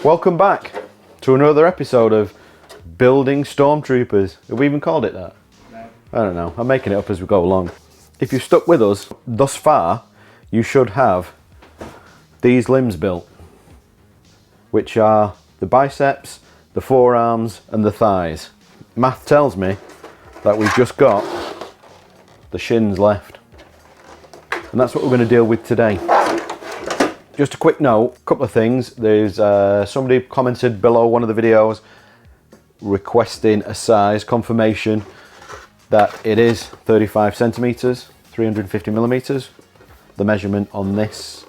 Welcome back to another episode of Building Stormtroopers. Have we even called it that? No. I don't know. I'm making it up as we go along. If you've stuck with us thus far, you should have these limbs built, which are the biceps, the forearms and the thighs. Math tells me that we've just got the shins left. And that's what we're going to deal with today. Just a quick note, a couple of things. There's somebody commented below one of the videos requesting a size confirmation that it is 35 centimeters, 350 millimeters, the measurement on this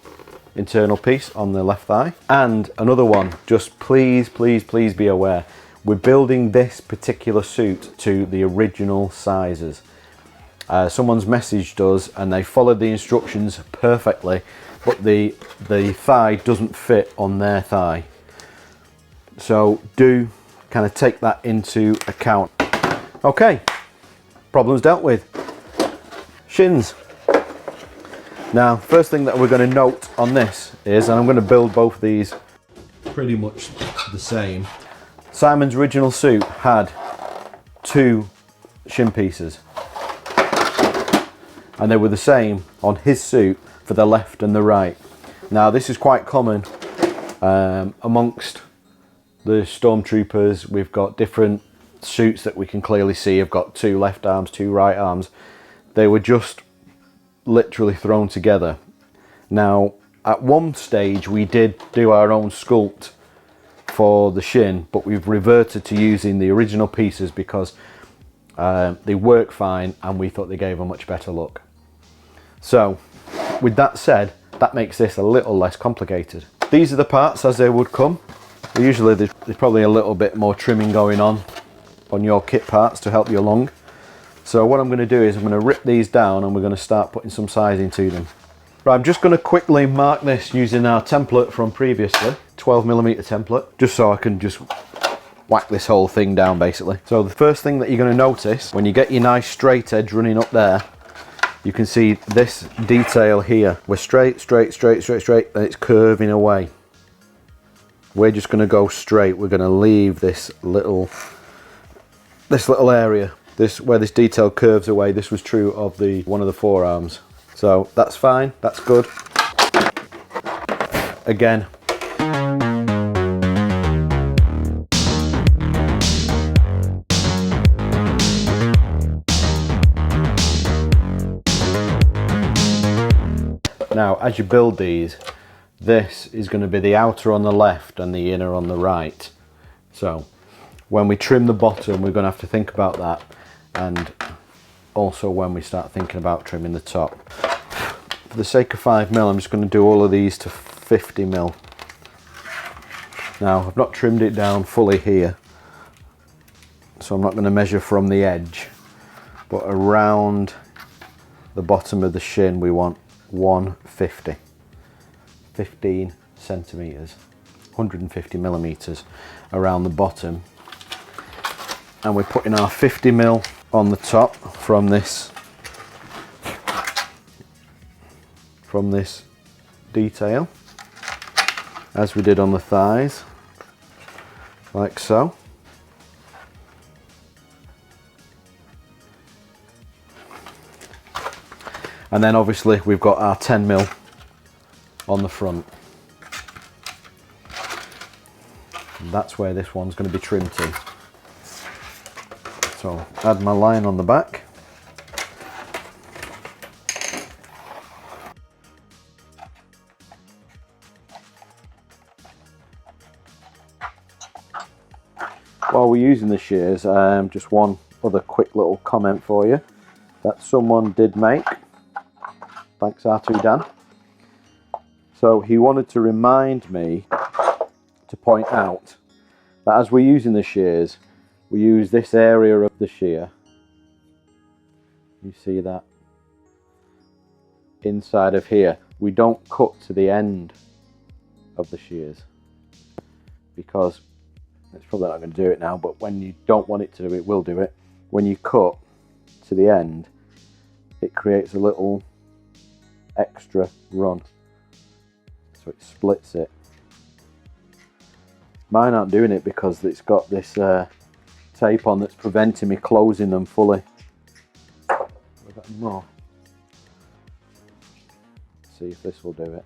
internal piece on the left thigh. And another one, just please be aware, we're building this particular suit to the original sizes. Someone's messaged us and they followed the instructions perfectly, but the thigh doesn't fit on their thigh. So do kind of take that into account. Okay, problems dealt with. Shins. Now, first thing that we're going to note on this is, and I'm going to build both these pretty much the same. Simon's original suit had 2 shin pieces, and they were the same on his suit for the left and the right. Now this is quite common amongst the Stormtroopers. We've got different suits that we can clearly see have got 2 left arms, 2 right arms. They were just literally thrown together. Now at one stage we did do our own sculpt for the shin, but we've reverted to using the original pieces because they work fine and we thought they gave a much better look. So with that said, that makes this a little less complicated. These are the parts as they would come. Usually there's probably a little bit more trimming going on your kit parts to help you along. So what I'm going to do is I'm going to rip these down and we're going to start putting some sizing to them. Right, I'm just going to quickly mark this using our template from previously, 12mm template, just so I can just whack this whole thing down basically. So the first thing that you're going to notice when you get your nice straight edge running up there, you can see this detail here. We're straight, and it's curving away. We're just going to go straight. We're going to leave this little area, where this detail curves away. This was true of one of the forearms. So that's fine, that's good. Again, now as you build these, this is going to be the outer on the left and the inner on the right. So when we trim the bottom, we're going to have to think about that, and also when we start thinking about trimming the top. For the sake of 5mm, I'm just going to do all of these to 50mm. Now I've not trimmed it down fully here, so I'm not going to measure from the edge, but around the bottom of the shin we want 150, 15 centimeters, 150 millimeters around the bottom, and we're putting our 50mm on the top from this detail, as we did on the thighs, like so. And then obviously we've got our 10mm on the front. And that's where this one's going to be trimmed to. So add my line on the back. While we're using the shears, just one other quick little comment for you that someone did make. Thanks R2 Dan. So he wanted to remind me to point out that as we're using the shears, we use this area of the shear. You see that? Inside of here. We don't cut to the end of the shears, because it's probably not going to do it now, but when you don't want it to do it, will do it. When you cut to the end, it creates a little extra run, so it splits it. Mine aren't doing it because it's got this tape on that's preventing me closing them fully. We've got more. Let's see if this will do it.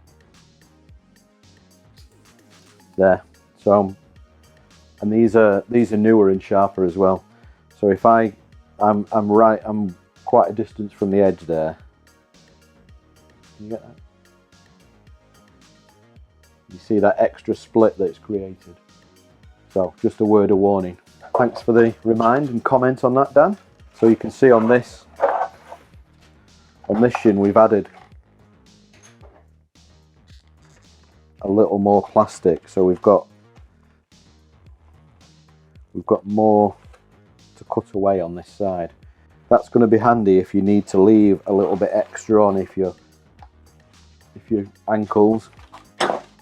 There. So, and these are newer and sharper as well. So if I'm quite a distance from the edge there. Can you get that? You see that extra split that it's created. So just a word of warning. Thanks for the remind and comment on that, Dan. So you can see on this Shin we've added a little more plastic, so we've got more to cut away on this side. That's going to be handy if you need to leave a little bit extra on if your ankles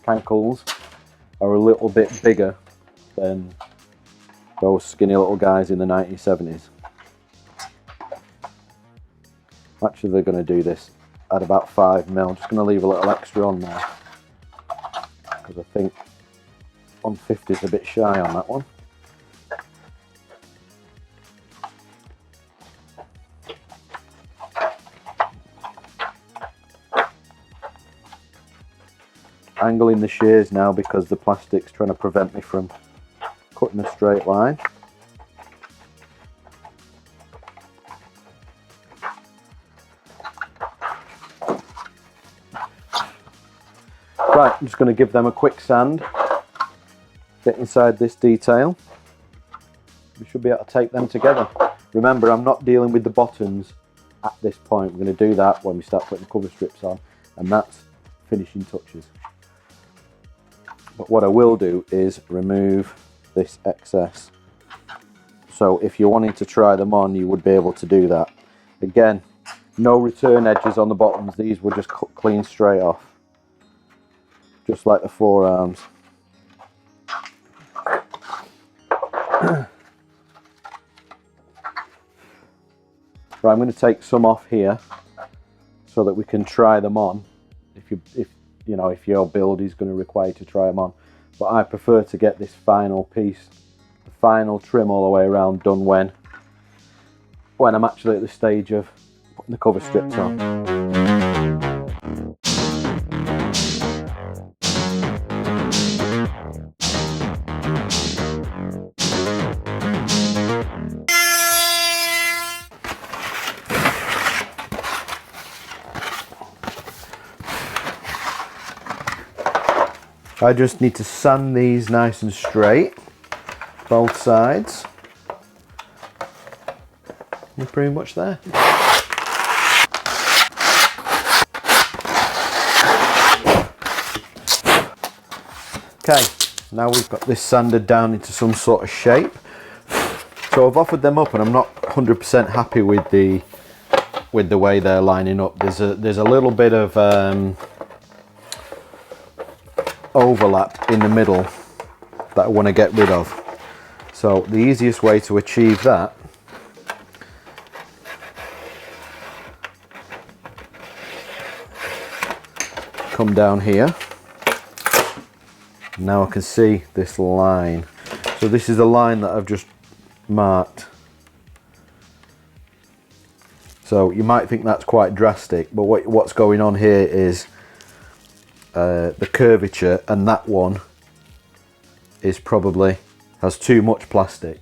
are a little bit bigger than those skinny little guys in the 1970s. Actually, they're going to do this at about 5 mil. I'm just going to leave a little extra on there because I think 150 is a bit shy on that one. Angling the shears now because the plastic's trying to prevent me from cutting a straight line. Right, I'm just going to give them a quick sand, get inside this detail. We should be able to tape them together. Remember, I'm not dealing with the bottoms at this point. We're going to do that when we start putting the cover strips on, and that's finishing touches. But what I will do is remove this excess. So if you're wanting to try them on, you would be able to do that. Again, no return edges on the bottoms. These will just cut clean straight off. Just like the forearms. Right, I'm going to take some off here so that we can try them on. If your build is going to require you to try them on, but I prefer to get this final piece, the final trim all the way around done when I'm actually at the stage of putting the cover strips on. I just need to sand these nice and straight, both sides. We're pretty much there. Okay, now we've got this sanded down into some sort of shape. So I've offered them up and I'm not 100% happy with the way they're lining up. There's a little bit of overlap in the middle that I want to get rid of. So the easiest way to achieve that come down here. Now I can see this line. So this is the line that I've just marked. So you might think that's quite drastic, but what's going on here is the curvature, and that one is probably has too much plastic.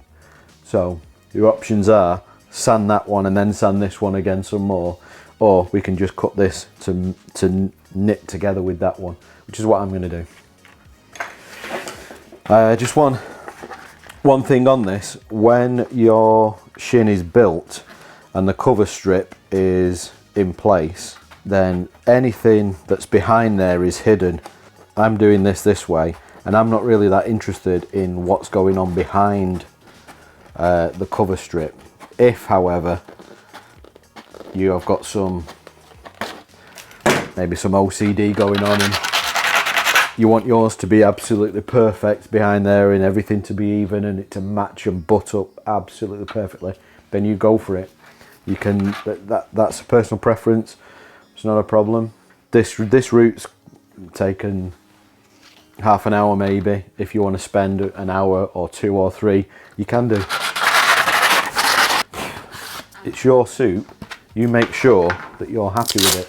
So your options are sand that one and then sand this one again some more, or we can just cut this to knit together with that one, which is what I'm going to do. Just one thing on this: when your Shin is built and the cover strip is in place, then anything that's behind there is hidden. I'm doing this way, and I'm not really that interested in what's going on behind the cover strip. If, however, you have got maybe some OCD going on and you want yours to be absolutely perfect behind there and everything to be even and it to match and butt up absolutely perfectly, then you go for it. You can, that's a personal preference. It's not a problem. This route's taken half an hour maybe. If you want to spend an hour or 2 or 3, you can do. It's your soup. You make sure that you're happy with it.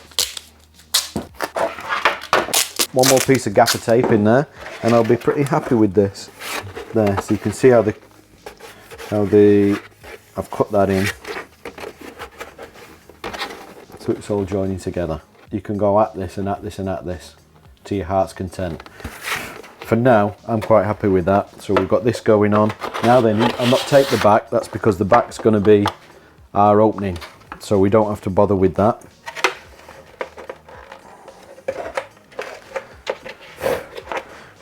One more piece of gaffer tape in there and I'll be pretty happy with this. There, so you can see how I've cut that in. So it's all joining together. You can go at this and at this and at this to your heart's content. For now, I'm quite happy with that. So we've got this going on. Now then, I'll not take the back. That's because the back's going to be our opening. So we don't have to bother with that.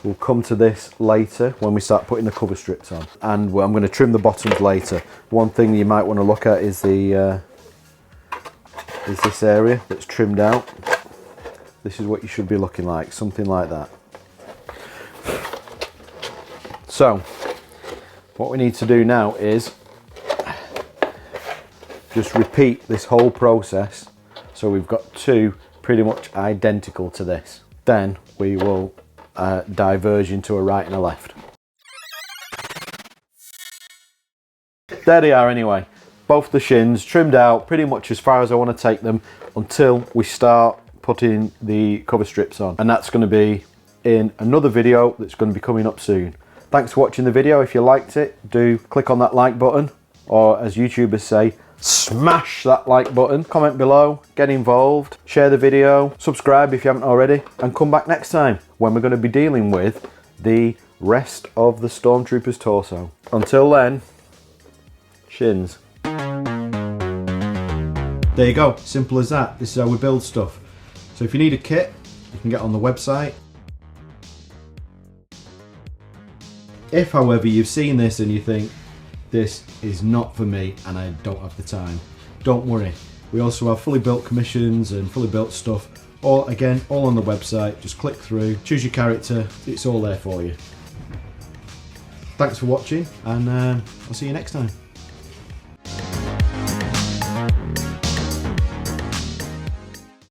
We'll come to this later when we start putting the cover strips on. And I'm going to trim the bottoms later. One thing you might want to look at is this area that's trimmed out. This is what you should be looking like, something like that. So, what we need to do now is just repeat this whole process. So we've got 2 pretty much identical to this. Then we will diverge into a right and a left. There they are anyway. Both the shins trimmed out pretty much as far as I want to take them until we start putting the cover strips on. And that's going to be in another video that's going to be coming up soon. Thanks for watching the video. If you liked it, do click on that like button, or as YouTubers say, smash that like button. Comment below, get involved, share the video, subscribe if you haven't already, and come back next time when we're going to be dealing with the rest of the Stormtrooper's torso. Until then, shins. There you go, simple as that. This is how we build stuff. So if you need a kit, you can get on the website. If, however, you've seen this and you think, this is not for me and I don't have the time, don't worry. We also have fully built commissions and fully built stuff. Or again, all on the website. Just click through, choose your character, it's all there for you. Thanks for watching, and I'll see you next time.